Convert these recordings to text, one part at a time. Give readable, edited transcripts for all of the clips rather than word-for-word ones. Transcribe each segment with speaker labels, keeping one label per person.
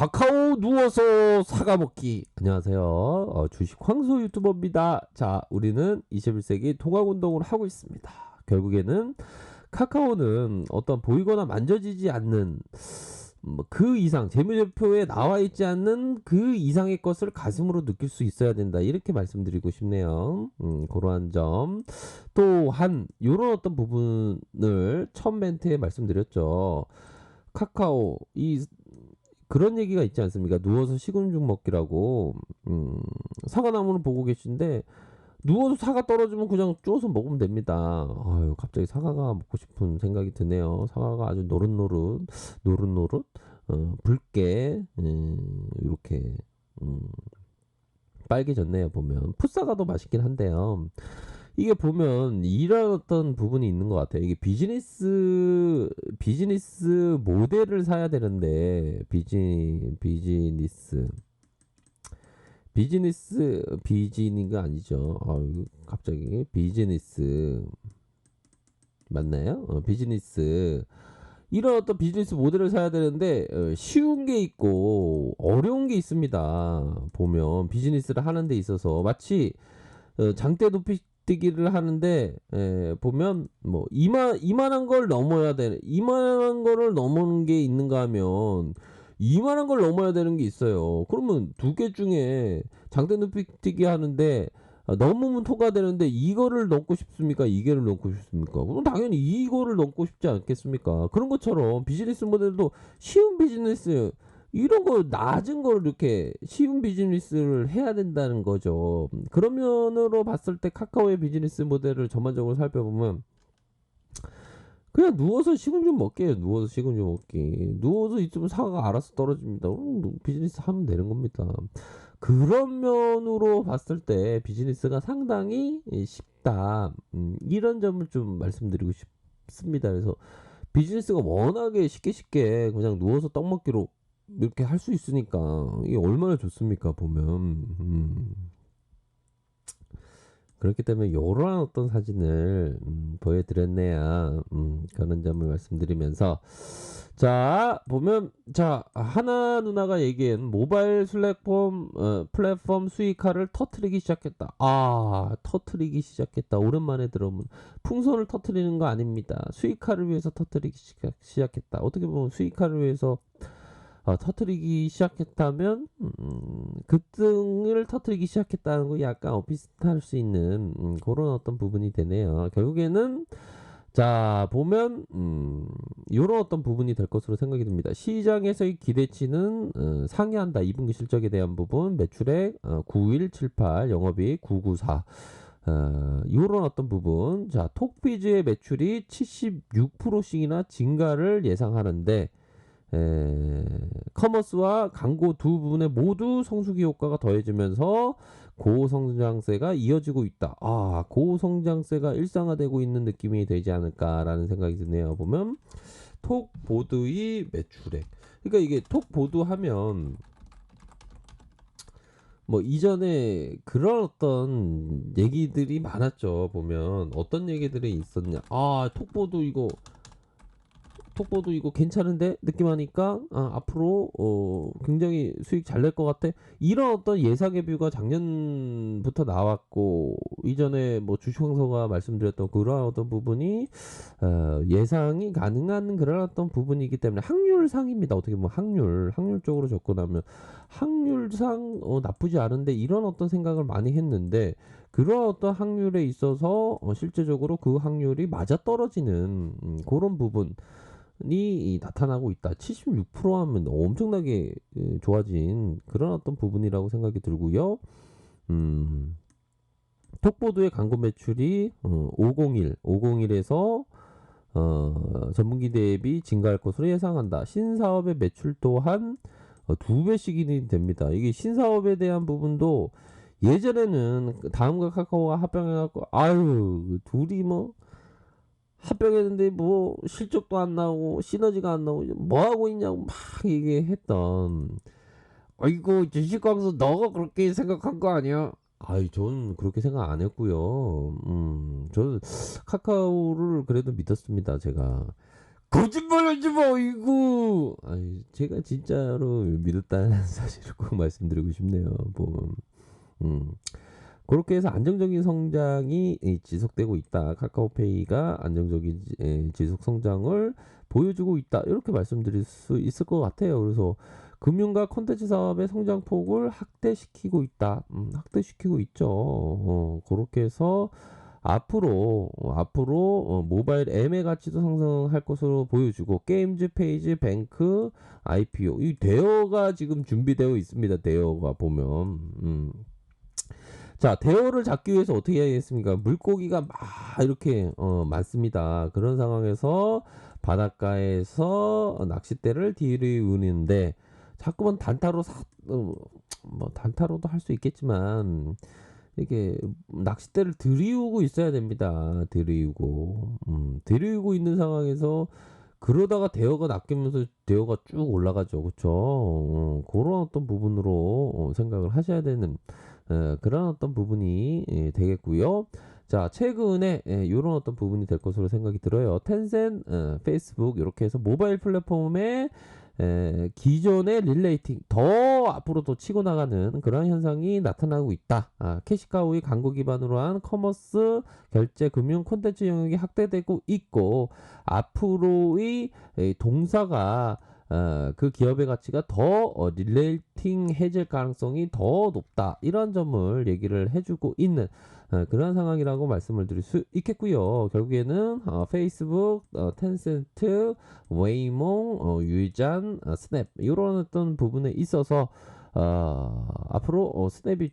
Speaker 1: 카카오 누워서 사과 먹기. 안녕하세요. 주식 황소 유튜버입니다. 자, 우리는 21세기 통합운동을 하고 있습니다. 결국에는 카카오는 어떤 보이거나 만져지지 않는 그 이상, 재무제표에 나와 있지 않는 그 이상의 것을 가슴으로 느낄 수 있어야 된다. 이렇게 말씀드리고 싶네요. 그러한 점. 또한 이런 어떤 부분을 첫 멘트에 말씀드렸죠. 카카오 그런 얘기가 있지 않습니까? 누워서 식은죽 먹기라고. 사과나무를 보고 계신데 누워서 사과 떨어지면 그냥 쪼서 먹으면 됩니다. 아유, 갑자기 사과가 먹고 싶은 생각이 드네요. 사과가 아주 노릇노릇 붉게 이렇게 빨개졌네요. 보면 풋사과도 맛있긴 한데요. 이게 보면 이런 어떤 부분이 있는 것 같아요. 이게 비즈니스 모델을 사야 되는데 비즈니스가 아니죠. 갑자기 비즈니스 맞나요? 비즈니스 이런 어떤 비즈니스 모델을 사야 되는데 쉬운 게 있고 어려운 게 있습니다. 보면 비즈니스를 하는 데 있어서 마치 장대 높이뛰기를 하는데 보면 뭐 이만한 걸 넘어야 되는 이만한 거를 넘는 게 있는가 하면 이만한 걸 넘어야 되는 게 있어요. 그러면 두 개 중에 장대 높이뛰기 하는데 넘으면 통과되는데 이거를 넘고 싶습니까? 이게를 넘고 싶습니까? 그럼 당연히 이거를 넘고 싶지 않겠습니까? 그런 것처럼 비즈니스 모델도 쉬운 비즈니스 이런 거 낮은 걸 이렇게 쉬운 비즈니스를 해야 된다는 거죠. 그런 면으로 봤을 때 카카오의 비즈니스 모델을 전반적으로 살펴보면 그냥 누워서 식은죽 먹게요. 누워서 식은죽 먹기. 누워서 있으면 사과가 알아서 떨어집니다. 비즈니스 하면 되는 겁니다. 그런 면으로 봤을 때 비즈니스가 상당히 쉽다. 이런 점을 좀 말씀드리고 싶습니다. 그래서 비즈니스가 워낙에 쉽게 그냥 누워서 떡 먹기로 이렇게 할 수 있으니까 이게 얼마나 좋습니까 보면. 그렇기 때문에 이러한 어떤 사진을 보여드렸네요. 그런 점을 말씀드리면서 자 보면 자 하나 누나가 얘기한 모바일 플랫폼 수익화를 터트리기 시작했다. 터트리기 시작했다. 오랜만에 들어보면 풍선을 터트리는 거 아닙니다. 수익화를 위해서 터트리기 시작했다. 어떻게 보면 수익화를 위해서 터트리기 시작했다면 급등을 터트리기 시작했다는 거 약간 비슷할 수 있는 그런 어떤 부분이 되네요. 결국에는 자 보면 이런 어떤 부분이 될 것으로 생각이 듭니다. 시장에서의 기대치는 상회한다. 2분기 실적에 대한 부분 매출액 9178 영업이익 994 이런 어떤 부분 자 톡비즈의 매출이 76%씩이나 증가를 예상하는데 커머스와 광고 두 부분에 모두 성수기 효과가 더해지면서 고성장세가 이어지고 있다. 고성장세가 일상화되고 있는 느낌이 되지 않을까라는 생각이 드네요. 보면 톡보드의 매출액. 그러니까 이게 톡보드 하면 뭐 이전에 그런 어떤 얘기들이 많았죠. 보면 어떤 얘기들이 있었냐. 톡보드 이거 괜찮은데 느낌하니까 앞으로 굉장히 수익 잘 낼 것 같아. 이런 어떤 예상의 뷰가 작년부터 나왔고 이전에 뭐 주식왕서가 말씀드렸던 그런 어떤 부분이 예상이 가능한 그런 어떤 부분이기 때문에 확률상입니다. 어떻게 보면 확률 쪽으로 접근하면 확률상 나쁘지 않은데 이런 어떤 생각을 많이 했는데 그런 어떤 확률에 있어서 실제적으로 그 확률이 맞아떨어지는 그런 부분 이 나타나고 있다. 76% 하면 엄청나게 좋아진 그런 어떤 부분이라고 생각이 들고요. 톡보드의 광고 매출이 501에서 전분기 대비 증가할 것으로 예상한다. 신사업의 매출 또한 2배씩이 됩니다. 이게 신사업에 대한 부분도 예전에는 다음과 카카오가 합병해갖고 둘이 뭐 합병했는데 뭐 실적도 안 나오고 시너지가 안 나오고 뭐 하고 있냐고 막 얘기했던 아이고 주식광수 너가 그렇게 생각한 거 아니야? 저는 그렇게 생각 안 했고요. 저는 카카오를 그래도 믿었습니다. 제가 거짓말하지 마 이거. 아이, 제가 진짜로 믿었다는 사실을 꼭 말씀드리고 싶네요. 보면 음. 그렇게 해서 안정적인 성장이 지속되고 있다. 카카오페이가 안정적인 지속 성장을 보여주고 있다. 이렇게 말씀드릴 수 있을 것 같아요. 그래서 금융과 콘텐츠 사업의 성장폭을 확대시키고 있다. 확대시키고 있죠. 그렇게 해서 앞으로 모바일 M의 가치도 상승할 것으로 보여주고 게임즈, 페이지, 뱅크, IPO 이 대여가 지금 준비되어 있습니다. 대여가 보면 자, 대어를 잡기 위해서 어떻게 해야겠습니까? 물고기가 막 이렇게 많습니다. 그런 상황에서 바닷가에서 낚싯대를 들이우는데 자꾸만 뭐 단타로도 할 수 있겠지만 이게 낚싯대를 들이우고 있어야 됩니다. 들이우고 있는 상황에서 그러다가 대어가 낚이면서 대어가 쭉 올라가죠. 그쵸? 그런 어떤 부분으로 생각을 하셔야 되는 그런 어떤 부분이 되겠고요. 자, 최근에 이런 어떤 부분이 될 것으로 생각이 들어요. 텐센, 페이스북 이렇게 해서 모바일 플랫폼에 기존의 릴레이팅 더 앞으로 더 치고 나가는 그런 현상이 나타나고 있다. 캐시카우의 광고 기반으로 한 커머스, 결제, 금융, 콘텐츠 영역이 확대되고 있고 앞으로의 동사가 그 기업의 가치가 더 릴레이팅 해질 가능성이 더 높다. 이런 점을 얘기를 해주고 있는 그런 상황이라고 말씀을 드릴 수 있겠고요. 결국에는 페이스북, 텐센트, 웨이몽, 유이잔, 스냅 이런 어떤 부분에 있어서 앞으로 스냅이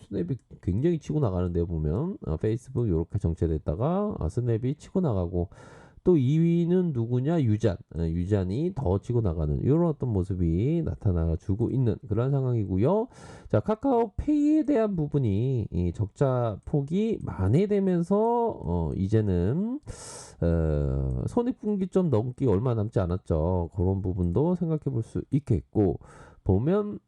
Speaker 1: 스냅이 굉장히 치고 나가는데 보면 페이스북 이렇게 정체됐다가 스냅이 치고 나가고 또 2위는 누구냐? 유잔이 더 치고 나가는 이런 어떤 모습이 나타나 주고 있는 그런 상황이고요. 자, 카카오페이에 대한 부분이 이 적자 폭이 만회되면서 이제는 손익분기점 넘기 얼마 남지 않았죠. 그런 부분도 생각해 볼 수 있겠고 보면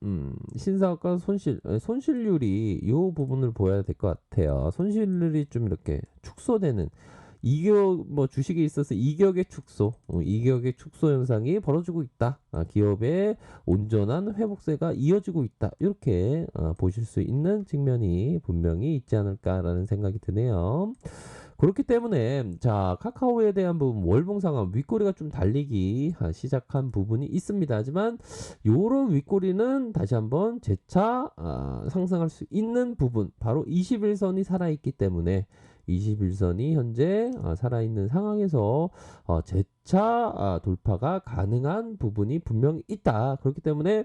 Speaker 1: 신사업과 손실률이 이 부분을 보여야 될 것 같아요. 손실률이 좀 이렇게 축소되는 이격 뭐 주식에 있어서 이격의 축소 현상이 벌어지고 있다. 기업의 온전한 회복세가 이어지고 있다. 이렇게 보실 수 있는 측면이 분명히 있지 않을까라는 생각이 드네요. 그렇기 때문에 자 카카오에 대한 부분 월봉 상황 윗꼬리가 좀 달리기 시작한 부분이 있습니다. 하지만 요런 윗꼬리는 다시 한번 재차 상승할 수 있는 부분 바로 21선이 살아있기 때문에 21선이 현재 살아있는 상황에서 재차 돌파가 가능한 부분이 분명히 있다. 그렇기 때문에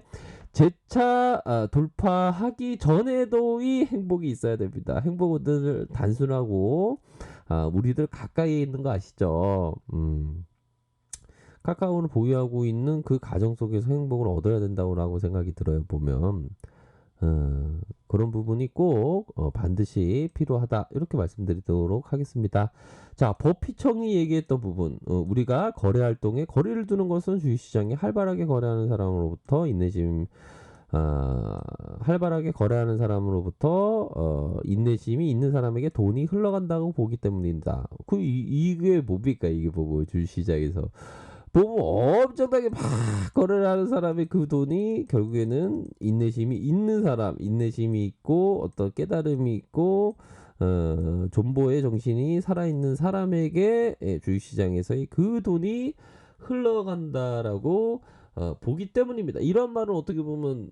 Speaker 1: 재차 돌파하기 전에도의 행복이 있어야 됩니다. 행복은 단순하고 우리들 가까이에 있는 거 아시죠? 카카오를 보유하고 있는 그 가정 속에서 행복을 얻어야 된다고 생각이 들어요. 보면 그런 부분이 꼭 반드시 필요하다 이렇게 말씀드리도록 하겠습니다. 자, 버피청이 얘기했던 부분 우리가 거래 활동에 거리를 두는 것은 주식시장에 활발하게 거래하는 사람으로부터 인내심 활발하게 거래하는 사람으로부터 인내심이 있는 사람에게 돈이 흘러간다고 보기 때문이다. 이게 뭡니까? 이게 보고 주식시장에서 보면 엄청나게 막 거래를 하는 사람의 그 돈이 결국에는 인내심이 있는 사람, 인내심이 있고 어떤 깨달음이 있고 존버의 정신이 살아있는 사람에게 주식시장에서의 그 돈이 흘러간다라고 보기 때문입니다. 이런 말은 어떻게 보면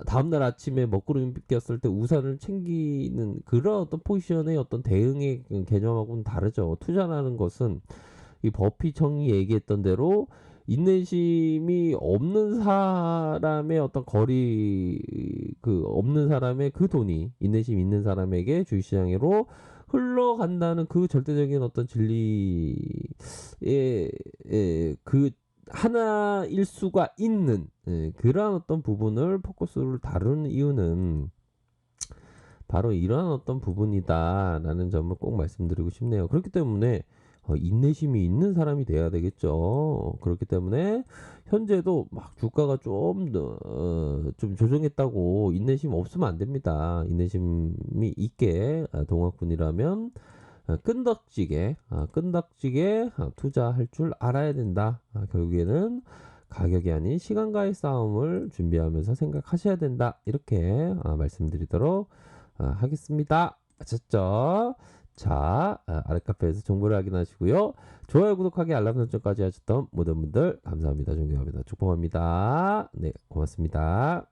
Speaker 1: 다음날 아침에 먹구름이 꼈을 때 우산을 챙기는 그런 어떤 포지션의 어떤 대응의 개념하고는 다르죠. 투자라는 것은 이 버피청이 얘기했던 대로 인내심이 없는 사람의 어떤 없는 사람의 그 돈이 인내심 있는 사람에게 주식시장으로 흘러간다는 그 절대적인 어떤 진리의 그 하나일 수가 있는 그러한 어떤 부분을 포커스를 다루는 이유는 바로 이러한 어떤 부분이다라는 점을 꼭 말씀드리고 싶네요. 그렇기 때문에 인내심이 있는 사람이 돼야 되겠죠. 그렇기 때문에 현재도 막 주가가 좀 조정했다고 인내심 없으면 안 됩니다. 인내심이 있게 동학군이라면 끈덕지게 투자할 줄 알아야 된다. 결국에는 가격이 아닌 시간과의 싸움을 준비하면서 생각하셔야 된다. 이렇게 말씀드리도록 하겠습니다. 아셨죠? 자, 아랫카페에서 정보를 확인하시고요. 좋아요, 구독하기, 알람 설정까지 하셨던 모든 분들 감사합니다. 존경합니다. 축복합니다. 네, 고맙습니다.